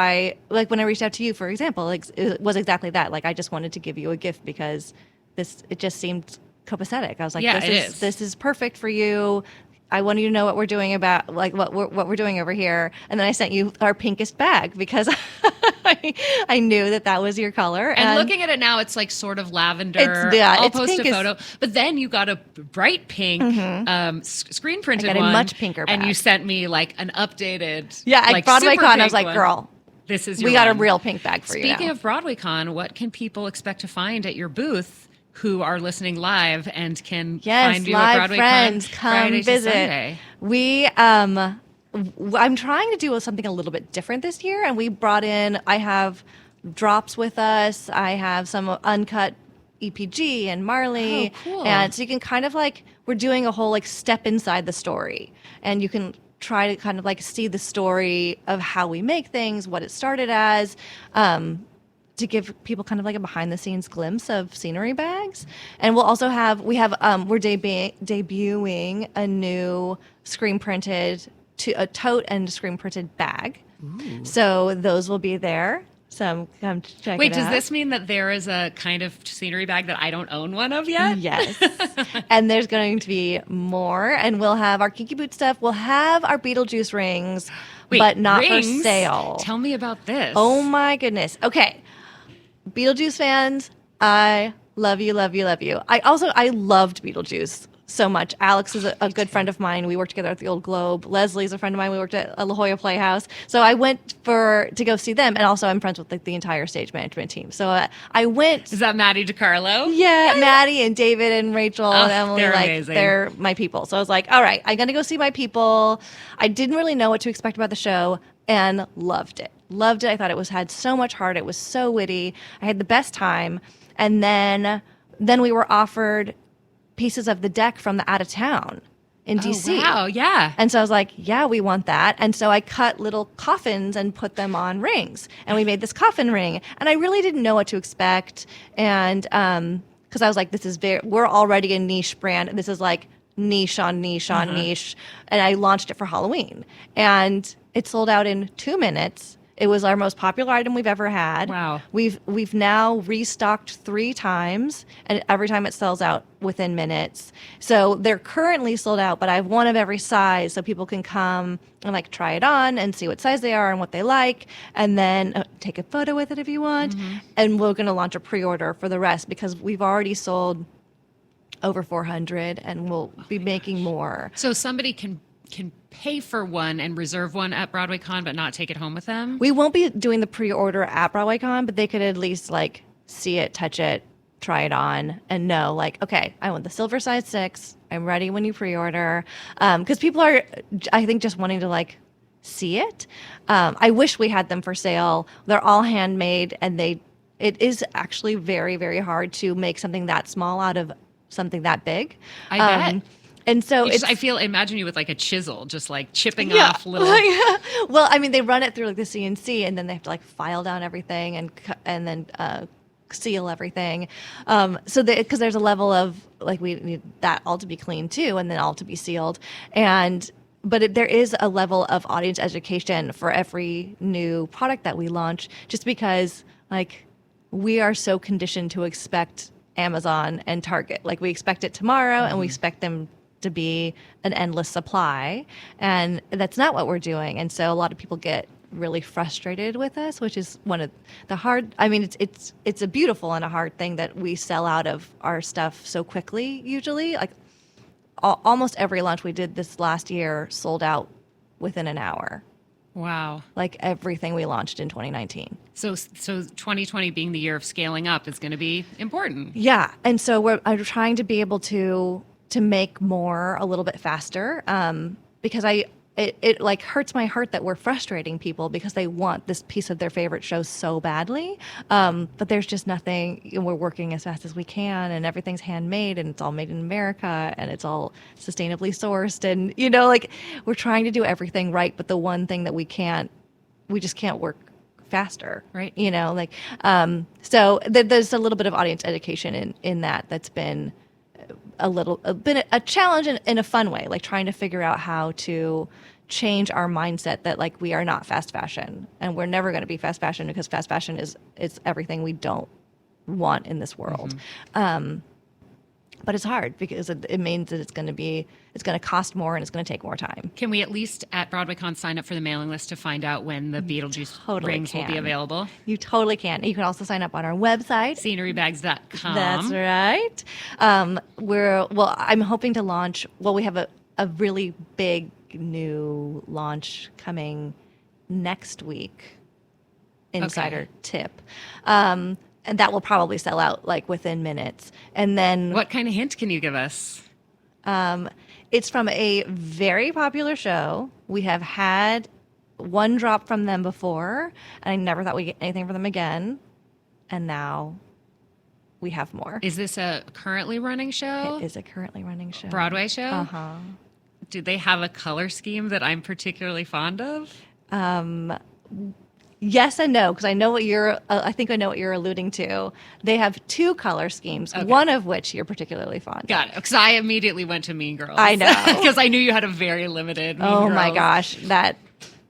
when I reached out to you, for example, it was exactly that. I just wanted to give you a gift because it just seemed copacetic. I was like, this is perfect for you. I want you to know what we're doing about like what we're doing over here. And then I sent you our pinkest bag because I knew that was your color. And looking at it now, it's like sort of lavender. I'll post a photo. But then you got a bright pink screen printed I got one. a much pinker bag. And you sent me like an updated. Yeah, at like Broadway super Con, I was pink like, one. girl, this is we got a real pink bag for you. Speaking now. of Broadway Con, what can people expect to find at your booth who are listening live and can find you at Broadway friends, Con come Friday visit. to Sunday? We I'm trying to do something a little bit different this year, and we brought in. I have drops with us. I have some uncut EPG and Marley, Oh, cool. and so you can kind of like we're doing a whole like step inside the story, and you can try to kind of like see the story of how we make things, what it started as. To give people kind of like a behind the scenes glimpse of scenery bags. And we'll also have, we're debuting a new screen printed, a tote and screen printed bag. Ooh. So those will be there. So come check Wait, it out. does this mean that there is a kind of scenery bag that I don't own one of yet? Yes. And there's going to be more. And we'll have our Kinky Boot stuff. We'll have our Beetlejuice rings, but not rings? for sale. Tell me about this. Oh my goodness. Okay. Beetlejuice fans, I love you, love you, love you. I loved Beetlejuice so much. Alex is a good friend of mine. We worked together at the Old Globe. Leslie's a friend of mine. We worked at La Jolla Playhouse. So I went to go see them, and also I'm friends with like the entire stage management team. So I went. Is that Maddie DiCarlo? Yeah, Maddie and David and Rachel and Emily, they're like amazing. They're my people. So I was like, all right, I'm gonna go see my people. I didn't really know what to expect about the show, and loved it. Loved it. I thought it had so much heart. It was so witty. I had the best time. And then we were offered pieces of the deck from the out of town in DC. Wow, yeah. And so I was like, yeah, we want that. And so I cut little coffins and put them on rings. And we made this coffin ring. And I really didn't know what to expect. And because I was like, we're already a niche brand. This is like niche on niche on niche. And I launched it for Halloween. And it sold out in 2 minutes. It was our most popular item we've ever had. Wow. We've now restocked 3 times, and every time it sells out within minutes. So they're currently sold out, but I have one of every size, so people can come and like try it on and see what size they are and what they like, and then take a photo with it if you want. And we're going to launch a pre-order for the rest because we've already sold over 400, and we'll be making more. So somebody can pay for one and reserve one at Broadway Con, but not take it home with them? We won't be doing the pre-order at Broadway Con, but they could at least like see it, touch it, try it on, and know like, okay, I want the silver size 6. I'm ready when you pre-order. Because people are, I think, just wanting to like see it. I wish we had them for sale. They're all handmade, and it is actually very, very hard to make something that small out of something that big. I bet. And so imagine you with like a chisel, just like chipping off little. Well, I mean, they run it through like the CNC, and then they have to like file down everything and then seal everything. So because there's a level of like we need that all to be clean too, and then all to be sealed. But there is a level of audience education for every new product that we launch, just because like we are so conditioned to expect Amazon and Target. Like we expect it tomorrow, and we expect them to be an endless supply, and that's not what we're doing. And so a lot of people get really frustrated with us, which is one of the hard. I mean, it's a beautiful and a hard thing that we sell out of our stuff so quickly. Usually, like almost every launch we did this last year sold out within an hour. Wow. Like everything we launched in 2019. So 2020 being the year of scaling up is going to be important. Yeah. And so I'm trying to be able to make more a little bit faster, because it like hurts my heart that we're frustrating people because they want this piece of their favorite show so badly. But there's just nothing. We're working as fast as we can, and everything's handmade, and it's all made in America, and it's all sustainably sourced. And, like we're trying to do everything right. But the one thing that we just can't work faster. Right. So there's a little bit of audience education in that's been a challenge in a fun way, like trying to figure out how to change our mindset that like we are not fast fashion, and we're never going to be fast fashion, because fast fashion is everything we don't want in this world. But it's hard because it means that it's going to cost more and it's going to take more time. Can we at least at BroadwayCon sign up for the mailing list to find out when the Beetlejuice rings will be available? You totally can. You can also sign up on our website. Scenerybags.com. That's right. I'm hoping to launch, we have a really big new launch coming next week. Insider tip. And that will probably sell out like within minutes. And then what kind of hint can you give us? It's from a very popular show. We have had one drop from them before, and I never thought we'd get anything from them again. And now we have more. Is this a currently running show? It is a currently running show. Broadway show? Uh-huh. Do they have a color scheme that I'm particularly fond of? Yes and no, because I know what I think I know what you're alluding to. They have two color schemes, one of which you're particularly fond of. Got it. Because I immediately went to Mean Girls. I know. Because I knew you had a very limited Mean Girls. Oh my gosh, that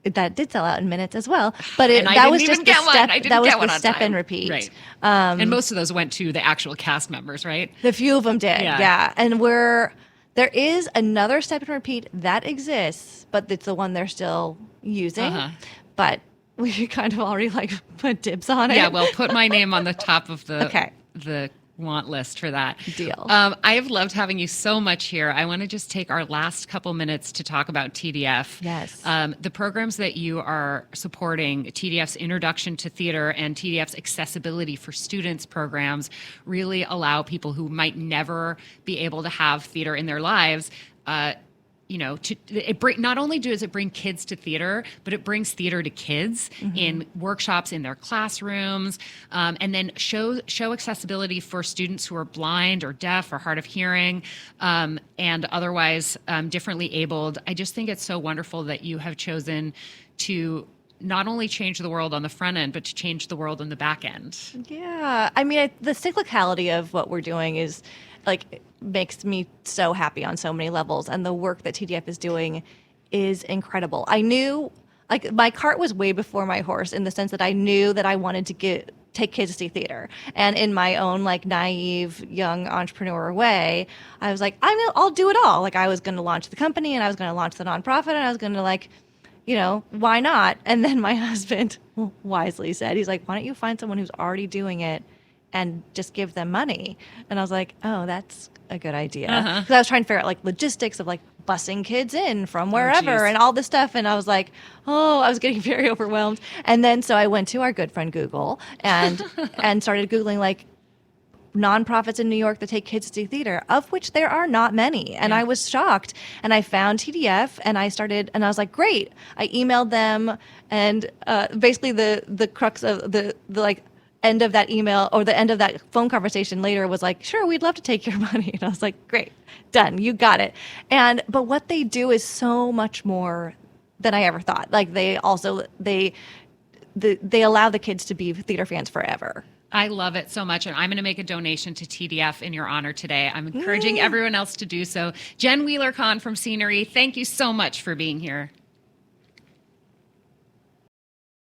did sell out in minutes as well. But that was just the step. That was the step and repeat. Right. And most of those went to the actual cast members, right? The few of them did. Yeah. And there is another step and repeat that exists, but it's the one they're still using. But we kind of already put dibs on it. Yeah, well, put my name on the top of the the want list for that. Deal. I have loved having you so much here. I want to just take our last couple minutes to talk about TDF. Yes. The programs that you are supporting, TDF's Introduction to Theater and TDF's Accessibility for Students programs, really allow people who might never be able to have theater in their lives not only does it bring kids to theater, but it brings theater to kids in workshops in their classrooms, and then show accessibility for students who are blind or deaf or hard of hearing, and otherwise differently abled. I just think it's so wonderful that you have chosen to not only change the world on the front end, but to change the world on the back end. Yeah. I mean, the cyclicality of what we're doing is makes me so happy on so many levels. And the work that TDF is doing is incredible. I knew, my cart was way before my horse in the sense that I knew that I wanted to take kids to see theater. And in my own naive young entrepreneur way, I was like, I'll do it all. I was going to launch the company and I was going to launch the nonprofit and I was going to why not? And then my husband wisely said, he's like, why don't you find someone who's already doing it and just give them money? And I was like, oh, that's a good idea. Because I was trying to figure out logistics of busing kids in from wherever and all this stuff. And I was like, I was getting very overwhelmed. And then so I went to our good friend Google and started Googling nonprofits in New York that take kids to see theater, of which there are not many. And I was shocked. And I found TDF and I was like, great. I emailed them and basically the crux of the end of that email or the end of that phone conversation later was sure, we'd love to take your money. And I was like, great, done, you got it. But what they do is so much more than I ever thought. They also, they allow the kids to be theater fans forever. I love it so much, and I'm going to make a donation to TDF in your honor today. I'm encouraging everyone else to do so. Jen Wheeler-Kahn from Scenery, thank you so much for being here.